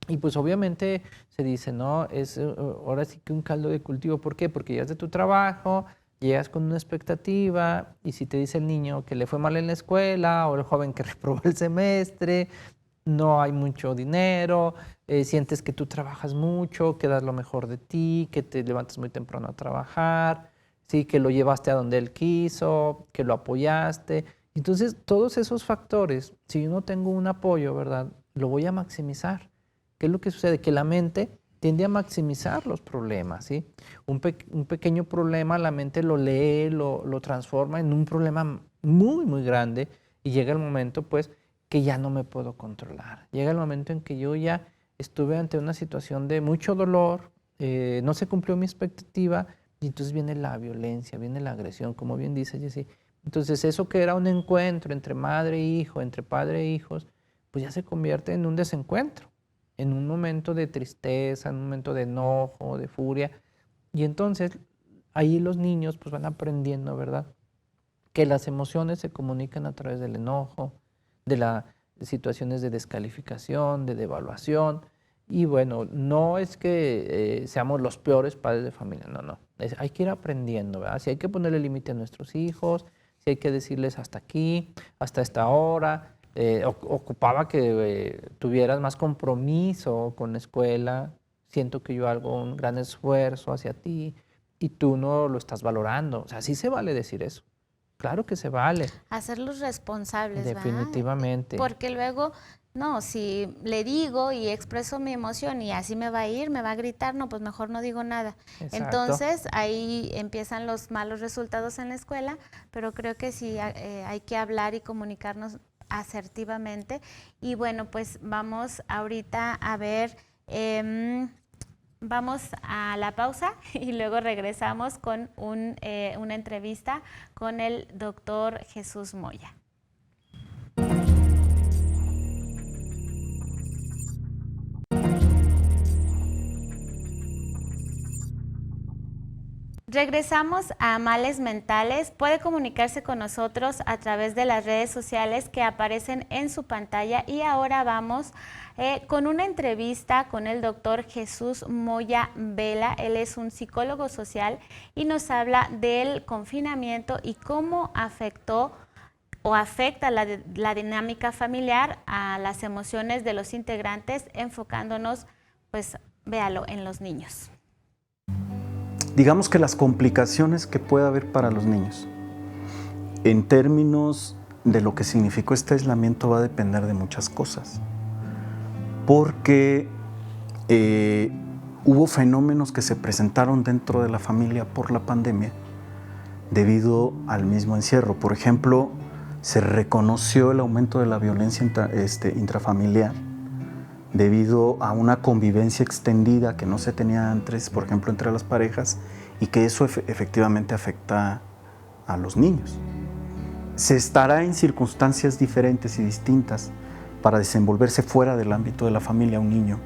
y pues obviamente se dice, no, es ahora sí que un caldo de cultivo. ¿Por qué? Porque llegas de tu trabajo, llegas con una expectativa y si te dice el niño que le fue mal en la escuela o el joven que reprobó el semestre, no hay mucho dinero, sientes que tú trabajas mucho, que das lo mejor de ti, que te levantas muy temprano a trabajar, ¿sí? Que lo llevaste a donde él quiso, que lo apoyaste. Entonces, todos esos factores, si yo no tengo un apoyo, ¿verdad? Lo voy a maximizar. ¿Qué es lo que sucede? Que la mente tiende a maximizar los problemas, ¿sí? Un pequeño problema, la mente lo lee, lo transforma en un problema muy, muy grande y llega el momento, pues, que ya no me puedo controlar. Llega el momento en que yo ya estuve ante una situación de mucho dolor, no se cumplió mi expectativa y entonces viene la violencia, viene la agresión, como bien dice Jessy. Entonces eso que era un encuentro entre madre e hijo, entre padre e hijos, pues ya se convierte en un desencuentro, en un momento de tristeza, en un momento de enojo, de furia. Y entonces ahí los niños pues van aprendiendo, ¿verdad? Que las emociones se comunican a través del enojo, de las situaciones de descalificación, de devaluación. Y bueno, no es que seamos los peores padres de familia, no. Hay que ir aprendiendo, ¿verdad? Si hay que ponerle límite a nuestros hijos, si hay que decirles hasta aquí, hasta esta hora. Ocupaba que tuvieras más compromiso con la escuela. Siento que yo hago un gran esfuerzo hacia ti y tú no lo estás valorando. O sea, sí se vale decir eso. Claro que se vale. Hacerlos responsables, definitivamente. ¿verdad? Porque luego, no, si le digo y expreso mi emoción y así me va a ir, me va a gritar, no, pues mejor no digo nada. Exacto. Entonces, ahí empiezan los malos resultados en la escuela, pero creo que sí hay que hablar y comunicarnos asertivamente. Y bueno, pues vamos ahorita a ver... Vamos a la pausa y luego regresamos con una entrevista con el doctor Jesús Moya. Regresamos a Males Mentales. Puede comunicarse con nosotros a través de las redes sociales que aparecen en su pantalla y ahora vamos con una entrevista con el doctor Jesús Moya Vela. Él es un psicólogo social y nos habla del confinamiento y cómo afectó o afecta la dinámica familiar a las emociones de los integrantes, enfocándonos, pues véalo, en los niños. Digamos que las complicaciones que puede haber para los niños en términos de lo que significó este aislamiento va a depender de muchas cosas, porque hubo fenómenos que se presentaron dentro de la familia por la pandemia debido al mismo encierro. Por ejemplo, se reconoció el aumento de la violencia intrafamiliar debido a una convivencia extendida que no se tenía antes, por ejemplo, entre las parejas, y que eso efectivamente afecta a los niños. Se estará en circunstancias diferentes y distintas para desenvolverse fuera del ámbito de la familia un niño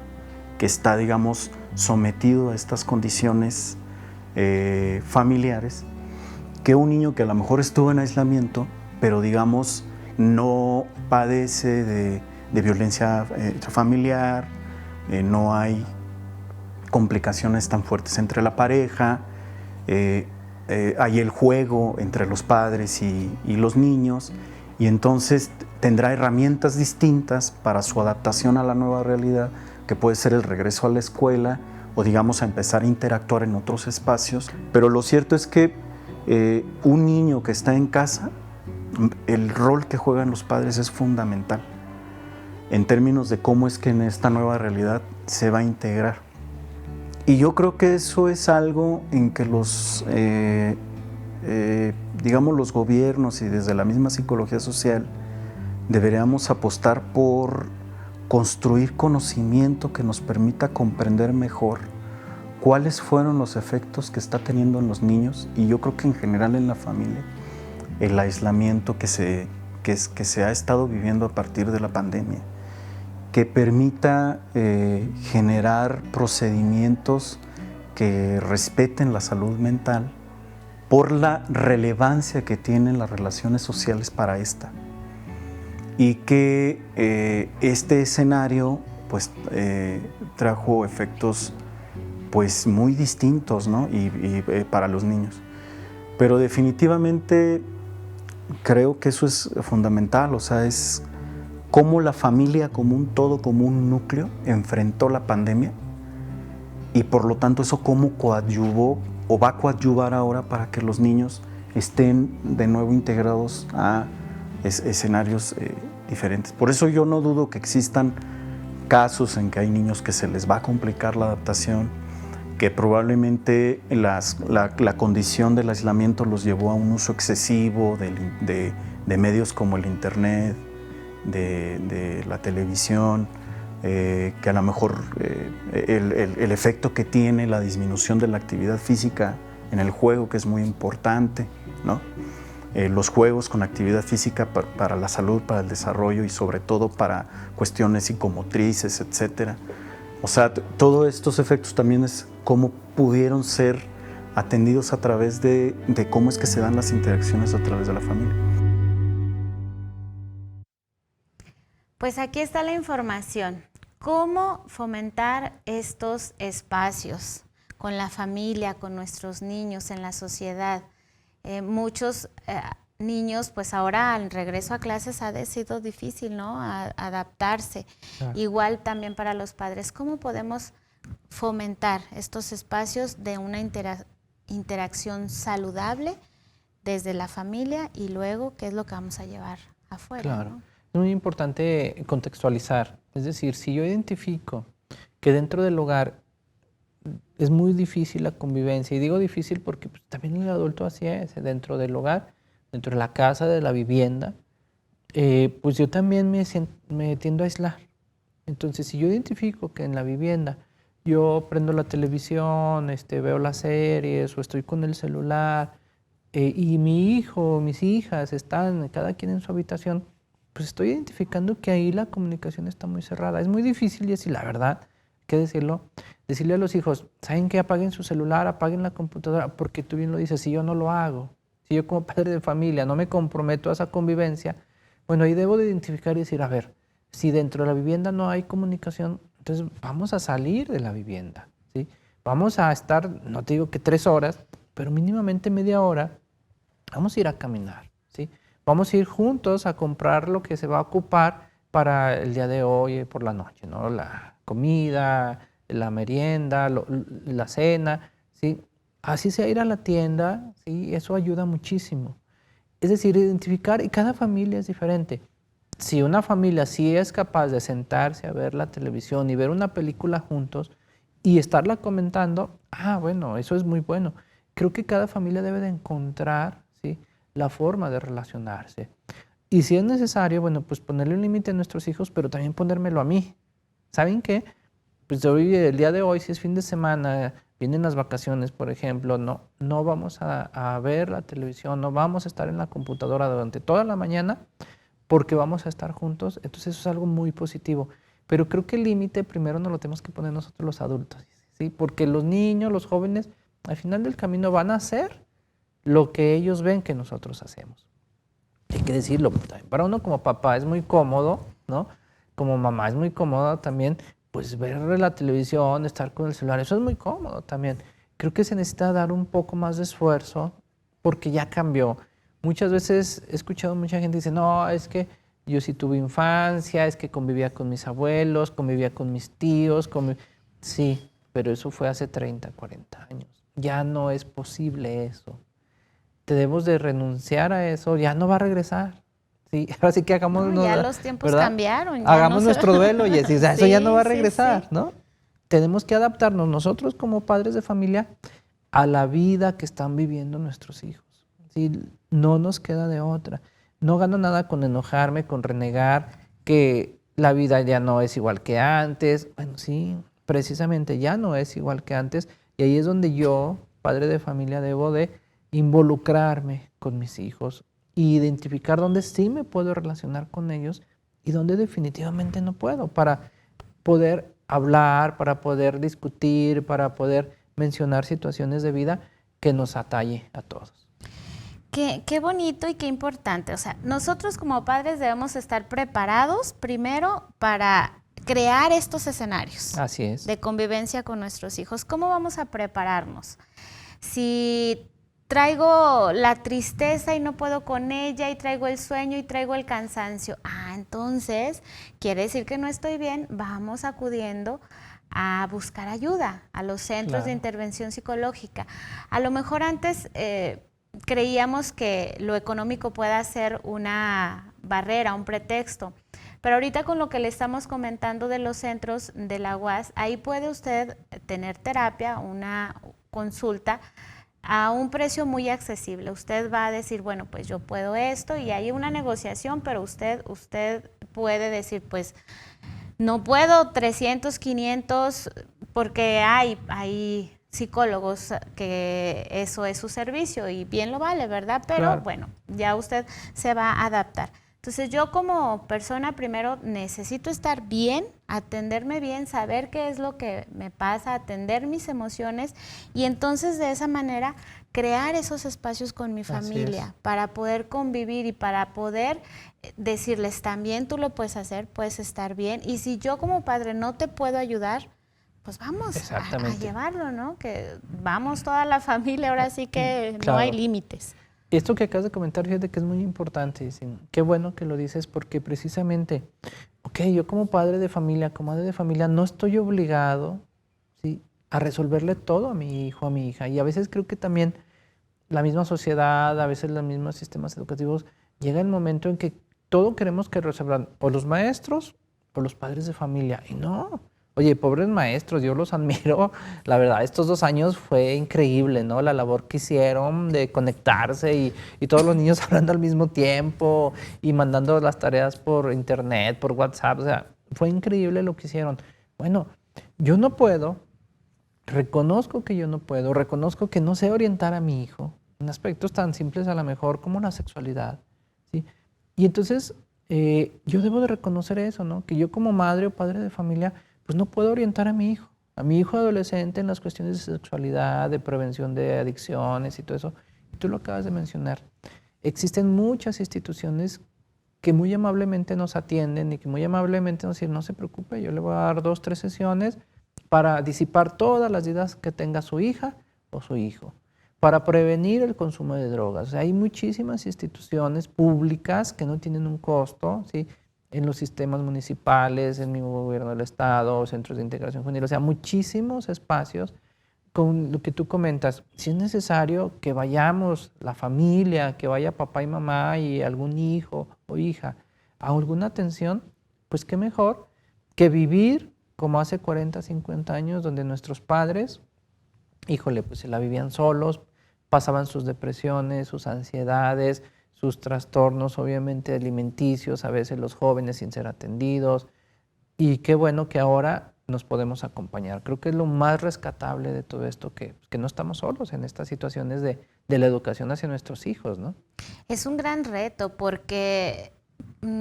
que está, digamos, sometido a estas condiciones familiares, que un niño que a lo mejor estuvo en aislamiento, pero digamos no padece de violencia intrafamiliar, no hay complicaciones tan fuertes entre la pareja, hay el juego entre los padres y los niños, y entonces tendrá herramientas distintas para su adaptación a la nueva realidad, que puede ser el regreso a la escuela o digamos a empezar a interactuar en otros espacios. Pero lo cierto es que un niño que está en casa, el rol que juegan los padres es fundamental en términos de cómo es que en esta nueva realidad se va a integrar. Y yo creo que eso es algo en que digamos los gobiernos y desde la misma psicología social deberíamos apostar por construir conocimiento que nos permita comprender mejor cuáles fueron los efectos que está teniendo en los niños, y yo creo que en general en la familia, el aislamiento que se ha estado viviendo a partir de la pandemia, que permita generar procedimientos que respeten la salud mental por la relevancia que tienen las relaciones sociales para esta, y que este escenario pues trajo efectos pues muy distintos, ¿no? y para los niños. Pero definitivamente creo que eso es fundamental, o sea, es cómo la familia como un todo, como un núcleo, enfrentó la pandemia, y por lo tanto eso cómo coadyuvó o va a coadyuvar ahora para que los niños estén de nuevo integrados a escenarios diferentes. Por eso yo no dudo que existan casos en que hay niños que se les va a complicar la adaptación, que probablemente la condición del aislamiento los llevó a un uso excesivo de medios como el internet, de la televisión, que a lo mejor el efecto que tiene la disminución de la actividad física en el juego, que es muy importante, ¿no? Los juegos con actividad física para la salud, para el desarrollo y sobre todo para cuestiones psicomotrices, etc. O sea, todos estos efectos también es cómo pudieron ser atendidos a través de cómo es que se dan las interacciones a través de la familia. Pues aquí está la información. ¿Cómo fomentar estos espacios con la familia, con nuestros niños, en la sociedad? Muchos niños, pues ahora al regreso a clases ha sido difícil, ¿no? Adaptarse. Claro. Igual también para los padres, ¿cómo podemos fomentar estos espacios de una interacción saludable desde la familia y luego qué es lo que vamos a llevar afuera? Claro. ¿No? Es muy importante contextualizar, es decir, si yo identifico que dentro del hogar es muy difícil la convivencia, y digo difícil porque pues, también el adulto así es, dentro del hogar, dentro de la casa, de la vivienda, pues yo también me tiendo a aislar. Entonces, si yo identifico que en la vivienda yo prendo la televisión, veo las series o estoy con el celular, y mi hijo, mis hijas están cada quien en su habitación, pues estoy identificando que ahí la comunicación está muy cerrada. Es muy difícil, y así la verdad, hay que decirlo, decirle a los hijos, ¿saben qué? Apaguen su celular, apaguen la computadora, porque tú bien lo dices, si yo no lo hago, si yo como padre de familia no me comprometo a esa convivencia, bueno, ahí debo de identificar y decir, a ver, si dentro de la vivienda no hay comunicación, entonces vamos a salir de la vivienda, ¿sí? Vamos a estar, no te digo que 3 horas, pero mínimamente media hora, vamos a ir a caminar, ¿sí? Vamos a ir juntos a comprar lo que se va a ocupar para el día de hoy por la noche, ¿no? La comida, la merienda, la cena, ¿sí? Así sea ir a la tienda, ¿sí? Eso ayuda muchísimo. Es decir, identificar, y cada familia es diferente. Si una familia sí es capaz de sentarse a ver la televisión y ver una película juntos, y estarla comentando, bueno, eso es muy bueno. Creo que cada familia debe de encontrar, ¿sí?, la forma de relacionarse. Y si es necesario, bueno, pues ponerle un límite a nuestros hijos, pero también ponérmelo a mí. ¿Saben qué? Pues hoy, el día de hoy, si es fin de semana, vienen las vacaciones, por ejemplo, no vamos a ver la televisión, no vamos a estar en la computadora durante toda la mañana porque vamos a estar juntos. Entonces eso es algo muy positivo. Pero creo que el límite primero nos lo tenemos que poner nosotros los adultos, ¿sí? Porque los niños, los jóvenes, al final del camino van a hacer lo que ellos ven que nosotros hacemos. Hay que decirlo, también para uno como papá es muy cómodo, ¿no? Como mamá es muy cómodo también, pues ver la televisión, estar con el celular, eso es muy cómodo también. Creo que se necesita dar un poco más de esfuerzo porque ya cambió. Muchas veces he escuchado mucha gente dice, no, es que yo sí tuve infancia, es que convivía con mis abuelos, convivía con mis tíos, sí, pero eso fue hace 30, 40 años. Ya no es posible eso. Debemos de renunciar a eso, ya no va a regresar. Sí, ahora sí que hagamos... No, ya los tiempos ¿verdad? cambiaron. Ya hagamos nuestro duelo y decir, eso ya no va a sí, regresar, sí. ¿no? Tenemos que adaptarnos nosotros como padres de familia a la vida que están viviendo nuestros hijos. ¿Sí? No nos queda de otra. No gano nada con enojarme, con renegar, que la vida ya no es igual que antes. Bueno, sí, precisamente ya no es igual que antes. Y ahí es donde yo, padre de familia, debo de involucrarme con mis hijos e identificar dónde sí me puedo relacionar con ellos y dónde definitivamente no puedo, para poder hablar, para poder discutir, para poder mencionar situaciones de vida que nos atañe a todos. Qué bonito y qué importante. O sea, nosotros como padres debemos estar preparados primero para crear estos escenarios. Así es. De convivencia con nuestros hijos. ¿Cómo vamos a prepararnos? Si traigo la tristeza y no puedo con ella, y traigo el sueño y traigo el cansancio, entonces quiere decir que no estoy bien, vamos acudiendo a buscar ayuda a los centros de intervención psicológica. A lo mejor antes creíamos que lo económico pueda ser una barrera, un pretexto, pero ahorita con lo que le estamos comentando de los centros de la UAS, ahí puede usted tener terapia, una consulta a un precio muy accesible. Usted va a decir, bueno, pues yo puedo esto, y hay una negociación, pero usted puede decir, pues no puedo 300, 500, porque hay psicólogos que eso es su servicio y bien lo vale, ¿verdad? Pero bueno, ya usted se va a adaptar. Entonces yo como persona primero necesito estar bien, atenderme bien, saber qué es lo que me pasa, atender mis emociones, y entonces de esa manera crear esos espacios con mi familia para poder convivir y para poder decirles también tú lo puedes hacer, puedes estar bien, y si yo como padre no te puedo ayudar, pues vamos a llevarlo, ¿no? Que vamos toda la familia, ahora sí que no hay límites. Esto que acabas de comentar, fíjate que es muy importante. Qué bueno que lo dices, porque precisamente, yo como padre de familia, como madre de familia, no estoy obligado, ¿sí?, a resolverle todo a mi hijo, a mi hija. Y a veces creo que también la misma sociedad, a veces los mismos sistemas educativos, llega el momento en que todo queremos que resuelvan o los maestros o los padres de familia. Y no. Oye, pobres maestros, yo los admiro. La verdad, estos 2 años fue increíble, ¿no? La labor que hicieron de conectarse y todos los niños hablando al mismo tiempo y mandando las tareas por internet, por WhatsApp. O sea, fue increíble lo que hicieron. Bueno, yo no puedo, reconozco que yo no puedo, reconozco que no sé orientar a mi hijo en aspectos tan simples a lo mejor como la sexualidad, ¿sí? Y entonces yo debo de reconocer eso, ¿no? Que yo como madre o padre de familia pues no puedo orientar a mi hijo adolescente en las cuestiones de sexualidad, de prevención de adicciones y todo eso. Y tú lo acabas de mencionar. Existen muchas instituciones que muy amablemente nos atienden y que muy amablemente nos dicen, no se preocupe, yo le voy a dar 2, 3 sesiones para disipar todas las dudas que tenga su hija o su hijo, para prevenir el consumo de drogas. O sea, hay muchísimas instituciones públicas que no tienen un costo, ¿sí?, en los sistemas municipales, en el mismo gobierno del estado, centros de integración juvenil, o sea, muchísimos espacios. Con lo que tú comentas, si es necesario que vayamos, la familia, que vaya papá y mamá y algún hijo o hija a alguna atención, pues qué mejor que vivir como hace 40, 50 años, donde nuestros padres, híjole, pues se la vivían solos, pasaban sus depresiones, sus ansiedades, sus trastornos, obviamente alimenticios, a veces los jóvenes sin ser atendidos. Y qué bueno que ahora nos podemos acompañar. Creo que es lo más rescatable de todo esto, que no estamos solos en estas situaciones de la educación hacia nuestros hijos, ¿no? Es un gran reto porque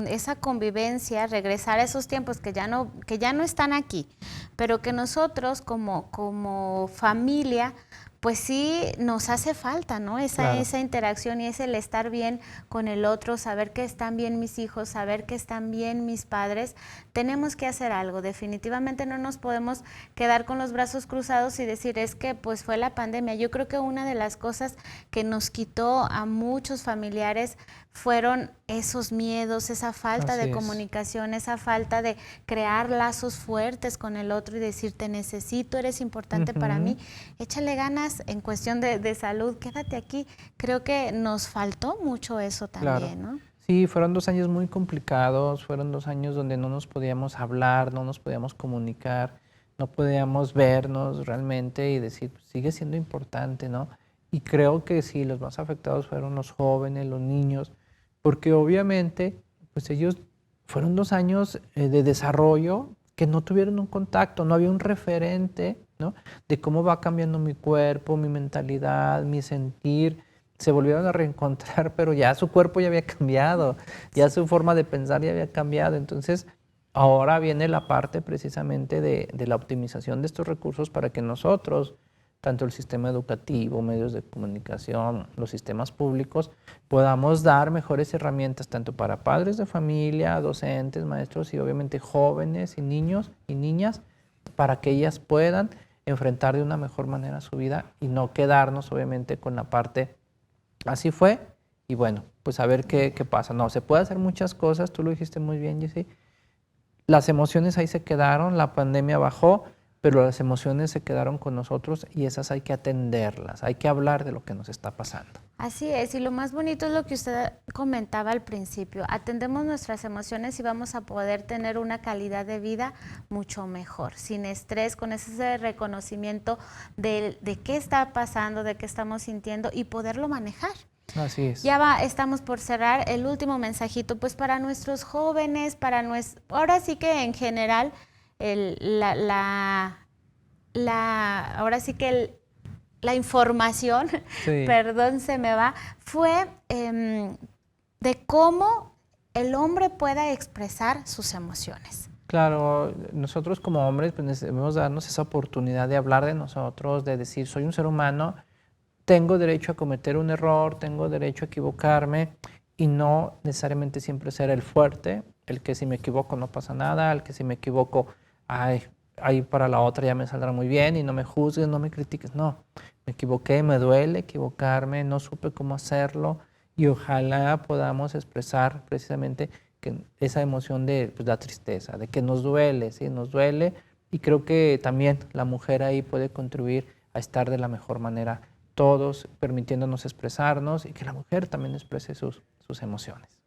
esa convivencia, regresar a esos tiempos que ya no están aquí, pero que nosotros como familia, pues sí nos hace falta, ¿no? Esa interacción y el estar bien con el otro, saber que están bien mis hijos, saber que están bien mis padres. Tenemos que hacer algo, definitivamente no nos podemos quedar con los brazos cruzados y decir, es que pues fue la pandemia. Yo creo que una de las cosas que nos quitó a muchos familiares fueron esos miedos, esa falta de comunicación, esa falta de crear lazos fuertes con el otro y decir, te necesito, eres importante para mí, échale ganas en cuestión de salud, quédate aquí. Creo que nos faltó mucho eso también, ¿no? Sí, fueron 2 años muy complicados, fueron 2 años donde no nos podíamos hablar, no nos podíamos comunicar, no podíamos vernos realmente y decir, sigue siendo importante, ¿no? Y creo que sí, los más afectados fueron los jóvenes, los niños, porque obviamente, pues ellos fueron 2 años de desarrollo que no tuvieron un contacto, no había un referente, ¿no? De cómo va cambiando mi cuerpo, mi mentalidad, mi sentir. Se volvieron a reencontrar, pero ya su cuerpo ya había cambiado, ya su forma de pensar ya había cambiado. Entonces, ahora viene la parte precisamente de la optimización de estos recursos para que nosotros, tanto el sistema educativo, medios de comunicación, los sistemas públicos, podamos dar mejores herramientas tanto para padres de familia, docentes, maestros y obviamente jóvenes y niños y niñas, para que ellas puedan enfrentar de una mejor manera su vida y no quedarnos obviamente con la parte, así fue, y bueno, pues a ver qué pasa. No, se puede hacer muchas cosas, tú lo dijiste muy bien, Jessy. Las emociones ahí se quedaron, la pandemia bajó, pero las emociones se quedaron con nosotros y esas hay que atenderlas, hay que hablar de lo que nos está pasando. Así es, y lo más bonito es lo que usted comentaba al principio, atendemos nuestras emociones y vamos a poder tener una calidad de vida mucho mejor, sin estrés, con ese reconocimiento de qué está pasando, de qué estamos sintiendo y poderlo manejar. Así es. Ya estamos por cerrar. El último mensajito, pues para nuestros jóvenes, ahora sí que en general, ahora sí que la información, perdón, se me va, fue de cómo el hombre pueda expresar sus emociones. Claro, nosotros como hombres pues debemos darnos esa oportunidad de hablar de nosotros, de decir, soy un ser humano, tengo derecho a cometer un error, tengo derecho a equivocarme y no necesariamente siempre ser el fuerte, el que si me equivoco no pasa nada, el que si me equivoco, ahí para la otra ya me saldrá muy bien y no me juzgues, no me critiques. No, me equivoqué, me duele equivocarme, no supe cómo hacerlo y ojalá podamos expresar precisamente esa emoción de la tristeza, de que nos duele, ¿sí? Nos duele y creo que también la mujer ahí puede contribuir a estar de la mejor manera todos, permitiéndonos expresarnos y que la mujer también exprese sus emociones.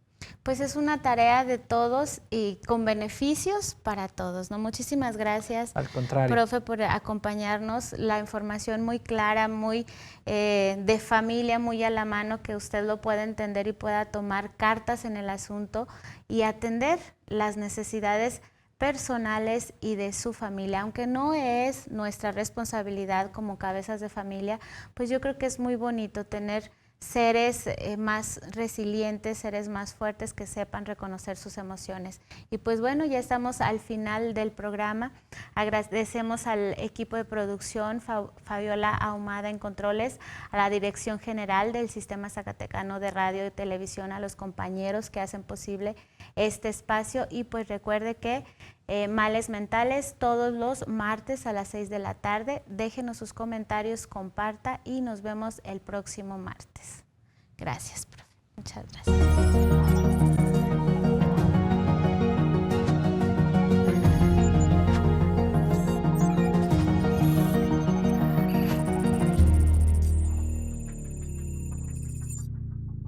Pues es una tarea de todos y con beneficios para todos, ¿no? Muchísimas gracias, al contrario, profe, por acompañarnos. La información muy clara, muy de familia, muy a la mano, que usted lo pueda entender y pueda tomar cartas en el asunto y atender las necesidades personales y de su familia, aunque no es nuestra responsabilidad como cabezas de familia, pues yo creo que es muy bonito tener seres más resilientes, seres más fuertes que sepan reconocer sus emociones. Y pues bueno, ya estamos al final del programa. Agradecemos al equipo de producción, Fabiola Ahumada en controles, a la Dirección General del Sistema Zacatecano de Radio y Televisión, a los compañeros que hacen posible este espacio y pues recuerde que Males Mentales todos los martes a las 6 de la tarde. Déjenos sus comentarios, comparta y nos vemos el próximo martes. Gracias, profe. Muchas gracias.